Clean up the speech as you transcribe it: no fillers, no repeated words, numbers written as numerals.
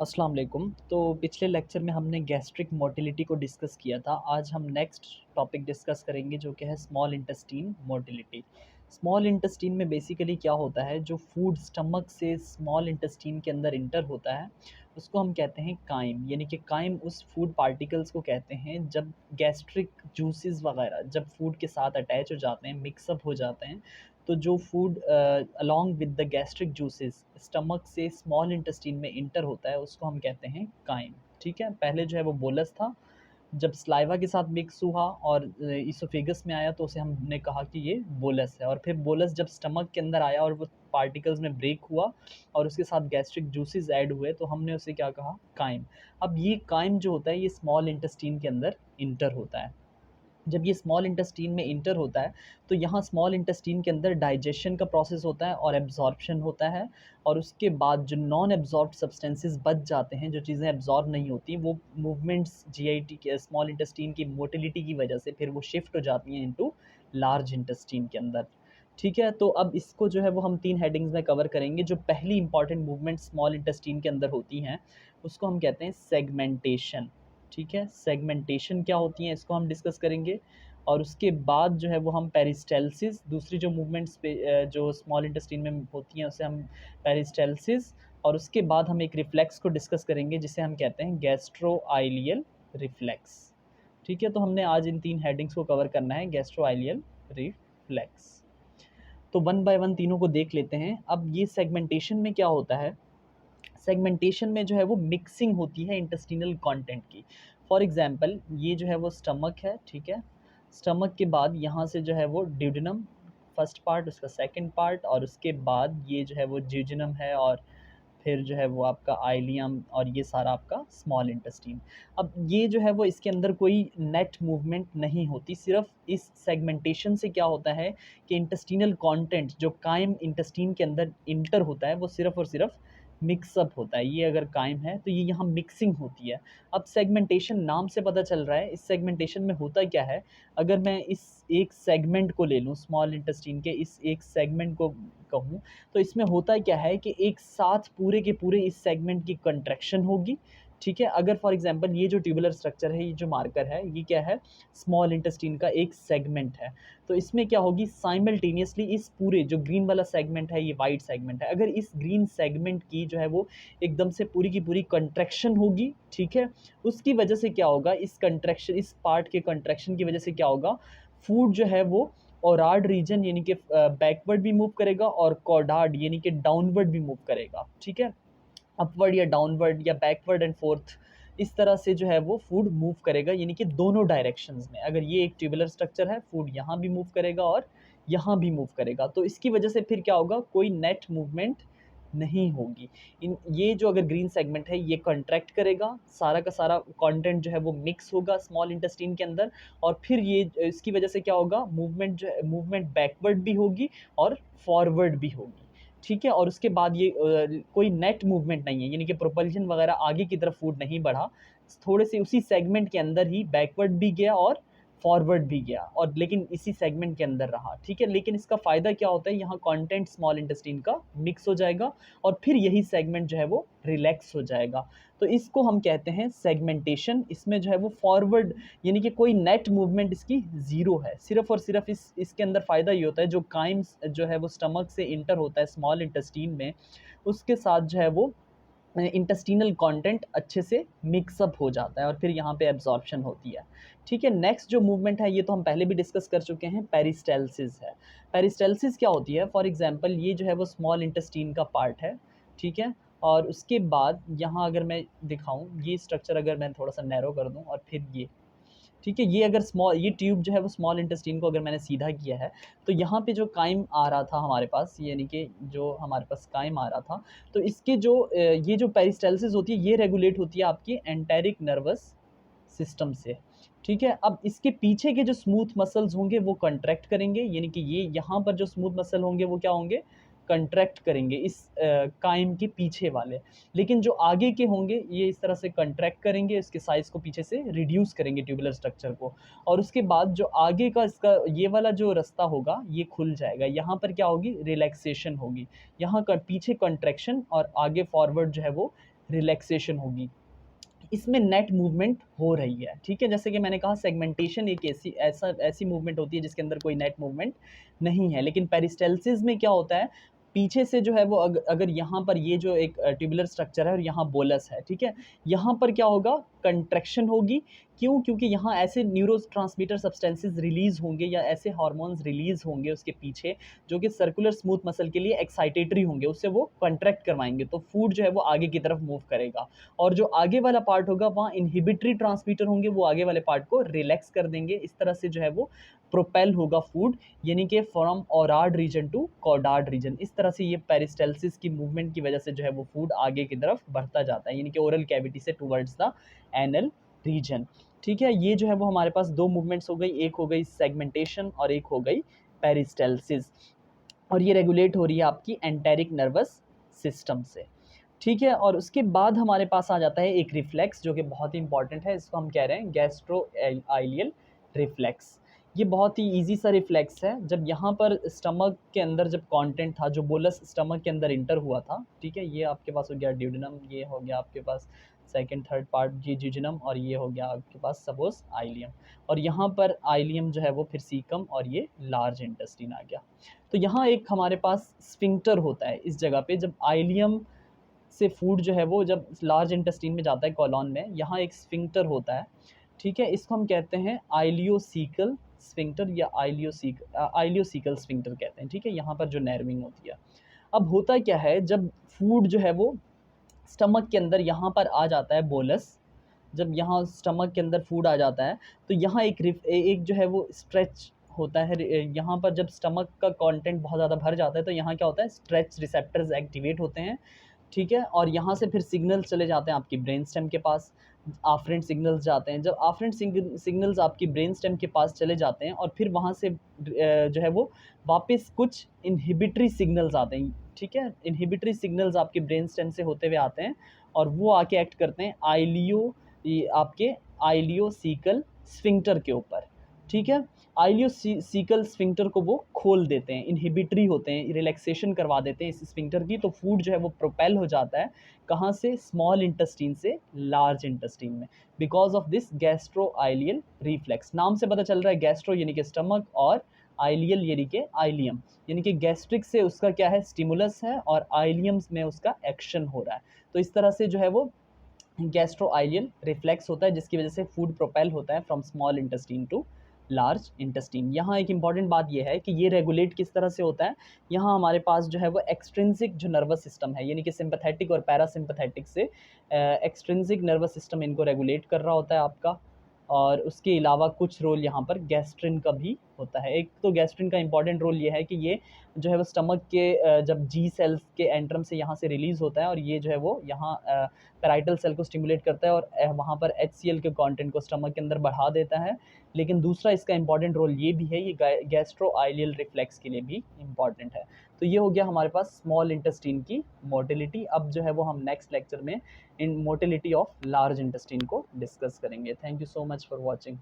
अस्सलाम वालेकुम। तो पिछले लेक्चर में हमने गैस्ट्रिक मोटिलिटी को डिस्कस किया था। आज हम नेक्स्ट टॉपिक डिस्कस करेंगे जो कि है small intestine motility. Small intestine में बेसिकली क्या होता है, जो फूड स्टमक से स्मॉल इंटेस्टाइन के अंदर इंटर होता है उसको हम कहते हैं काइम। यानी कि काइम उस फूड पार्टिकल्स को कहते हैं जब गैस्ट्रिक जूसेस वगैरह जब फूड के साथ अटैच हो जाते हैं, मिक्सअप हो जाते हैं, तो जो food along with the gastric juices stomach से स्मॉल इंटेस्टाइन में इंटर होता है उसको हम कहते हैं काइम। ठीक है, पहले जो है वो बोलस था, जब स्लाइवा के साथ मिक्स हुआ और इसोफेगस में आया तो उसे हमने कहा कि ये बोलस है, और फिर बोलस जब स्टमक के अंदर आया और वो पार्टिकल्स में ब्रेक हुआ और उसके साथ गैस्ट्रिक जूसेस ऐड हुए तो हमने उसे क्या कहा, काइम। अब ये काइम जो होता है ये स्मॉल इंटेस्टाइन के अंदर इंटर होता है। जब ये स्मॉल इंटेस्टाइन में इंटर होता है तो यहाँ स्मॉल इंटेस्टाइन के अंदर डाइजेशन का प्रोसेस होता है और एब्जॉर्प्शन होता है, और उसके बाद जो नॉन एब्जॉर्ब्ड सब्सटेंसेस बच जाते हैं, जो चीज़ें एब्जॉर्ब नहीं होती, वो मूवमेंट्स जीआईटी के स्मॉल इंटेस्टाइन की मोटिलिटी की वजह से फिर वो शिफ्ट हो जाती हैं इनटू लार्ज इंटेस्टाइन के अंदर। ठीक है, तो अब इसको जो है वो हम 3 हेडिंग्स में कवर करेंगे। जो पहली इंपॉर्टेंट मूवमेंट स्मॉल इंटेस्टाइन के अंदर होती हैं उसको हम कहते हैं सेगमेंटेशन। ठीक है, सेगमेंटेशन क्या होती है इसको हम डिस्कस करेंगे, और उसके बाद जो है वो हम पेरिस्टेल्सिस, दूसरी जो मूवमेंट्स पे जो स्मॉल इंटेस्टाइन में होती हैं उसे हम पेरिस्टेल्सिस, और उसके बाद हम एक रिफ्लेक्स को डिस्कस करेंगे जिसे हम कहते हैं गैस्ट्रोआइलियल रिफ्लेक्स। ठीक है, तो हमने आज इन 3 हेडिंग्स को कवर करना है, गैस्ट्रोआइलियल रिफ्लेक्स। तो वन बाय वन तीनों को देख लेते हैं। अब ये सेगमेंटेशन में क्या होता है, सेगमेंटेशन में जो है वो मिक्सिंग होती है इंटेस्टिनल कंटेंट की। फॉर एग्जांपल ये जो है वो स्टमक है, ठीक है, स्टमक के बाद यहाँ से जो है वो ड्यूडेनम फर्स्ट पार्ट, उसका सेकंड पार्ट, और उसके बाद ये जो है वो जिजनम है, और फिर जो है वो आपका आइलियम, और ये सारा आपका स्मॉल इंटेस्टाइन। अब ये जो है वो इसके अंदर कोई नेट मूवमेंट नहीं होती, सिर्फ इस सेगमेंटेशन से क्या होता है कि इंटेस्टिनल कंटेंट जो कायम इंटेस्टाइन के अंदर इंटर होता है वो सिर्फ और सिर्फ मिक्सअप होता है। ये अगर कायम है तो ये यहाँ मिक्सिंग होती है। अब सेगमेंटेशन नाम से पता चल रहा है, इस सेगमेंटेशन में होता क्या है, अगर मैं इस एक सेगमेंट को ले लूँ, स्मॉल इंटेस्टाइन के इस एक सेगमेंट को कहूँ, तो इसमें होता क्या है कि एक साथ पूरे के पूरे इस सेगमेंट की कंट्रैक्शन होगी। ठीक है, अगर फॉर एग्जांपल ये जो ट्यूबुलर स्ट्रक्चर है, ये जो मार्कर है, ये क्या है, स्मॉल इंटेस्टाइन का एक सेगमेंट है, तो इसमें क्या होगी, साइमल्टेनियसली इस पूरे जो ग्रीन वाला सेगमेंट है, ये वाइट सेगमेंट है, अगर इस ग्रीन सेगमेंट की जो है वो एकदम से पूरी की पूरी कंट्रैक्शन होगी, ठीक है, उसकी वजह से क्या होगा, इस कंट्रैक्शन, इस पार्ट के कंट्रैक्शन की वजह से क्या होगा, फूड जो है वो ओराड रीजन यानी कि बैकवर्ड भी मूव करेगा और कॉर्डाड यानी कि डाउनवर्ड भी मूव करेगा। ठीक है, अपवर्ड या डाउनवर्ड या बैकवर्ड एंड फोर्थ, इस तरह से जो है वो फूड मूव करेगा, यानी कि दोनों डायरेक्शंस में। अगर ये एक ट्यूबुलर स्ट्रक्चर है, फूड यहाँ भी मूव करेगा और यहाँ भी मूव करेगा, तो इसकी वजह से फिर क्या होगा, कोई नेट मूवमेंट नहीं होगी। इन ये जो अगर ग्रीन सेगमेंट है ये कंट्रैक्ट करेगा, सारा का सारा कंटेंट जो है वो मिक्स होगा स्मॉल इंटेस्टाइन के अंदर, और फिर ये इसकी वजह से क्या होगा, मूवमेंट जो है, मूवमेंट बैकवर्ड भी होगी और फॉरवर्ड भी होगी। ठीक है, और उसके बाद ये कोई नेट मूवमेंट नहीं है, यानी कि प्रोपल्शन वगैरह आगे की तरफ फूड नहीं बढ़ा, थोड़े से उसी सेगमेंट के अंदर ही बैकवर्ड भी गया और फॉरवर्ड भी गया, और लेकिन इसी सेगमेंट के अंदर रहा। ठीक है, लेकिन इसका फ़ायदा क्या होता है, यहाँ कंटेंट स्मॉल इंटेस्टाइन का मिक्स हो जाएगा और फिर यही सेगमेंट जो है वो रिलैक्स हो जाएगा। तो इसको हम कहते हैं सेगमेंटेशन। इसमें जो है वो फॉरवर्ड यानी कि कोई नेट मूवमेंट इसकी ज़ीरो है, सिर्फ और सिर्फ इसके अंदर फ़ायदा ये होता है, जो काइम्स जो है वो स्टमक से इंटर होता है स्मॉल इंटेस्टाइन में, उसके साथ जो है वो इंटेस्टिनल कंटेंट अच्छे से मिक्सअप हो जाता है और फिर यहाँ पे एब्जॉर्प्शन होती है। ठीक है, नेक्स्ट जो मूवमेंट है ये तो हम पहले भी डिस्कस कर चुके हैं, पेरिस्टेल्सिस है। पेरिस्टेल्सिस क्या होती है, फॉर एग्जांपल ये जो है वो स्मॉल इंटेस्टाइन का पार्ट है, ठीक है, और उसके बाद यहाँ अगर मैं दिखाऊँ, ये स्ट्रक्चर अगर मैं थोड़ा सा नैरो कर दूँ, और फिर ये, ठीक है, ये अगर स्मॉल, ये ट्यूब जो है वो स्मॉल इंटेस्टाइन को अगर मैंने सीधा किया है, तो यहाँ पे जो काइम आ रहा था हमारे पास, यानी कि जो हमारे पास काइम आ रहा था, तो इसके जो ये जो पेरिस्टेल्सिस होती है ये रेगुलेट होती है आपकी एंटेरिक नर्वस सिस्टम से। ठीक है, अब इसके पीछे के जो स्मूथ मसल्स होंगे वो कंट्रैक्ट करेंगे, यानी कि ये यहाँ पर जो स्मूथ मसल होंगे वो क्या होंगे, कंट्रैक्ट करेंगे इस काइम के पीछे वाले, लेकिन जो आगे के होंगे ये इस तरह से कंट्रैक्ट करेंगे, इसके साइज़ को पीछे से रिड्यूस करेंगे ट्यूबुलर स्ट्रक्चर को, और उसके बाद जो आगे का इसका ये वाला जो रास्ता होगा ये खुल जाएगा, यहाँ पर क्या होगी, रिलैक्सेशन होगी, यहाँ का पीछे कंट्रैक्शन और आगे फॉरवर्ड जो है वो रिलैक्सेशन होगी, इसमें नेट मूवमेंट हो रही है। ठीक है, जैसे कि मैंने कहा सेगमेंटेशन एक ऐसी मूवमेंट होती है जिसके अंदर कोई नेट मूवमेंट नहीं है। लेकिन पेरिस्टेल्सिस में क्या होता है, पीछे से जो है वो अगर यहाँ पर ये जो एक ट्यूबुलर स्ट्रक्चर है और यहाँ बोलस है, ठीक है, यहाँ पर क्या होगा, कंट्रैक्शन होगी। क्यों? क्योंकि यहाँ ऐसे न्यूरोट्रांसमीटर सब्सटेंसेस रिलीज होंगे या ऐसे हार्मोन्स रिलीज होंगे उसके पीछे जो कि सर्कुलर स्मूथ मसल के लिए एक्साइटेटरी होंगे, उससे वो कंट्रैक्ट करवाएंगे, तो फूड जो है वो आगे की तरफ मूव करेगा। और जो आगे वाला पार्ट होगा वहाँ इनहिबिटरी ट्रांसमीटर होंगे, वो आगे वाले पार्ट को रिलैक्स कर देंगे। इस तरह से जो है वो प्रोपेल होगा फूड, यानी कि फ्रॉम ओरार्ड रीजन टू कॉर्डार्ड रीजन। इस तरह से ये पेरिस्टेल्सिस की मूवमेंट की वजह से जो है वो फूड आगे की तरफ बढ़ता जाता है, यानी कि ओरल कैविटी से टुवर्ड्स द एनल रीजन। ठीक है, ये जो है वो हमारे पास दो मूवमेंट्स हो गई, एक हो गई सेगमेंटेशन और एक हो गई पेरिस्टेल्सिस, और ये रेगुलेट हो रही है आपकी एंटेरिक नर्वस सिस्टम से। ठीक है, और उसके बाद हमारे पास आ जाता है एक रिफ्लेक्स जो कि बहुत ही इंपॉर्टेंट है, इसको हम कह रहे हैं गैस्ट्रोआइलियल रिफ्लेक्स। ये बहुत ही इजी सा रिफ्लेक्स है। जब यहाँ पर स्टमक के अंदर जब कंटेंट था, जो बोलस स्टमक के अंदर इंटर हुआ था, ठीक है, ये आपके पास हो गया ड्यूडेनम, ये हो गया आपके पास सेकंड थर्ड पार्ट जी जिजुनम, और ये हो गया आपके पास सपोज आइलियम, और यहाँ पर आइलियम जो है वो फिर सीकम, और ये लार्ज इंटेस्टिन आ गया। तो यहाँ एक हमारे पास स्फिंक्टर होता है इस जगह पे, जब आइलियम से फूड जो है वो जब लार्ज इंटेस्टाइन में जाता है कॉलॉन में, यहाँ एक स्फिंक्टर होता है। ठीक है, इसको हम कहते हैं आइलियोसीकल स्फिंक्टर या आइलियोसीकल स्फिंक्टर कहते हैं। ठीक है, यहाँ पर जो नर्विंग होती है। अब होता क्या है, जब फूड जो है वो स्टमक के अंदर यहाँ पर आ जाता है बोलस, जब यहाँ स्टमक के अंदर फूड आ जाता है तो यहाँ एक जो है वो स्ट्रेच होता है। यहाँ पर जब स्टमक का कंटेंट बहुत ज़्यादा भर जाता है तो यहाँ क्या होता है, स्ट्रेच रिसेप्टर्स एक्टिवेट होते हैं। ठीक है, और यहाँ से फिर सिग्नल्स चले जाते हैं आपकी ब्रेन स्टेम के पास, आफ्रेंट सिग्नल्स जाते हैं। जब आफ्रेंट सिग्नल्स आपकी ब्रेन स्टेम के पास चले जाते हैं और फिर वहाँ से जो है वो वापस कुछ इनहिबिटरी सिग्नल्स आते हैं। ठीक है, इनहिबिटरी सिग्नल्स आपके ब्रेन स्टेम से होते हुए आते हैं और वो आके एक्ट करते हैं आपके आइलियोसीकल स्फिंक्टर के ऊपर। ठीक है, आइलियोसीकल स्फिंक्टर को वो खोल देते हैं, इनहिबिटरी होते हैं, रिलैक्सेशन करवा देते हैं इस स्फिंक्टर की, तो फूड जो है वो प्रोपेल हो जाता है कहाँ से, स्मॉल इंटेस्टीन से लार्ज इंटेस्टीन में, बिकॉज ऑफ दिस गैस्ट्रोआइलियल रिफ्लेक्स। नाम से पता चल रहा है, गैस्ट्रो यानी कि स्टमक और आइलियल यानी कि आइलियम, यानी कि गैस्ट्रिक से उसका क्या है, स्टिमुलस है, और आइलियम्स में उसका एक्शन हो रहा है। तो इस तरह से जो है वो गैस्ट्रोआइलियल रिफ्लेक्स होता है, जिसकी वजह से फूड प्रोपेल होता है from small intestine to large intestine. यहाँ एक इंपॉर्टेंट बात यह है कि ये रेगुलेट किस तरह से होता है, यहाँ हमारे पास जो है वो एक्सट्रिंसिक जो नर्वस सिस्टम है, यानी कि सिंपैथेटिक और पैरासिम्पैथेटिक से एक्सट्रिंसिक नर्वस सिस्टम इनको रेगुलेट कर रहा होता है आपका, और उसके अलावा कुछ रोल यहाँ पर गैस्ट्रिन का भी होता है। एक तो गैस्ट्रिन का इंपॉर्टेंट रोल ये है कि ये जो है वो स्टमक के जब जी सेल्स के एंट्रम से यहाँ से रिलीज़ होता है, और ये जो है वो यहाँ पैराइटल सेल को स्टिमुलेट करता है और वहाँ पर HCl के कंटेंट को स्टमक के अंदर बढ़ा देता है। लेकिन दूसरा इसका इंपॉर्टेंट रोल ये भी है, ये गैस्ट्रोआइलियल रिफ्लेक्स के लिए भी इम्पॉर्टेंट है। तो ये हो गया हमारे पास स्मॉल इंटेस्टीन की मोटिलिटी। अब जो है वो हम नेक्स्ट लेक्चर में इन मोटिलिटी ऑफ लार्ज इंटेस्टीन को डिस्कस करेंगे। Thank you so much for watching.